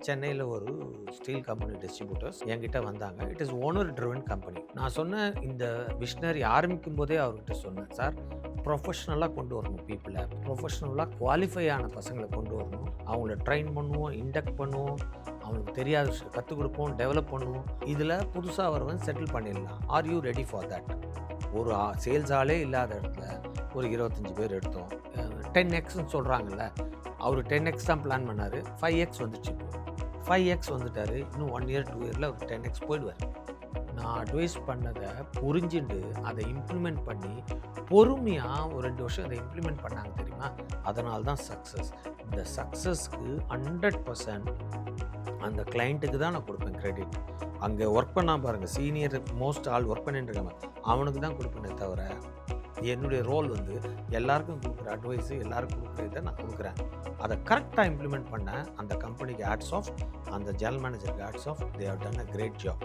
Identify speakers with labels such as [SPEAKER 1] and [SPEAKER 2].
[SPEAKER 1] சென்னையில் ஒரு steel company distributors என்கிட்ட வந்தாங்க. It is owner driven company. நான் சொன்ன இந்த விஷனரி ஆரம்பிக்கும் போதே அவர்கிட்ட சொன்னேன், சார் ப்ரொஃபஷ்னலாக கொண்டு வரணும் பீப்புளை, ப்ரொஃபஷ்னலாக குவாலிஃபை ஆன பசங்களை கொண்டு வரணும், அவங்கள ட்ரெயின் பண்ணுவோம், இண்டக்ட் பண்ணுவோம், அவங்களுக்கு தெரியாத விஷயம் கற்றுக் கொடுப்போம், டெவலப் பண்ணுவோம், இதில் புதுசாக வரவன் செட்டில் பண்ணிடலாம். Are you ready for that? ஒரு சேல்ஸ் ஆளே இல்லாத இடத்துல ஒரு 25 பேர் எடுத்தோம். 10x சொல்கிறாங்கல்ல, அவர் 10x தான் பிளான் பண்ணார், 5x வந்துச்சு. இப்போ 5x வந்துட்டார். இன்னும் 1 இயர் 2 இயரில் அவர் 10x போயிடுவார். நான் அட்வைஸ் பண்ணதை புரிஞ்சுட்டு அதை இம்ப்ளிமெண்ட் பண்ணி பொறுமையாக ஒரு 2 வருஷம் அதை இம்ப்ளிமெண்ட் பண்ணாங்க தெரியுமா? அதனால தான் சக்ஸஸ். இந்த சக்ஸஸ்க்கு 100% அந்த கிளைண்ட்டுக்கு தான் நான் கொடுப்பேன் கிரெடிட். அங்கே ஒர்க் பண்ணா பாருங்கள், சீனியர் மோஸ்ட் ஆள் ஒர்க் பண்ணிட்டு இருக்காங்க, அவனுக்கு தான் கொடுப்பேனே தவிர என்னுடைய ரோல் வந்து எல்லாருக்கும் கொடுக்குற அட்வைஸு, எல்லாருக்கும் கொடுக்குற இதை நான் கொடுக்குறேன். அதை கரெக்டாக இம்ப்ளிமெண்ட் பண்ண அந்த கம்பெனிக்கு ஹேட்ஸ் ஆஃப், அந்த ஜெனரல் மேனேஜருக்கு hats off. They have done a great job.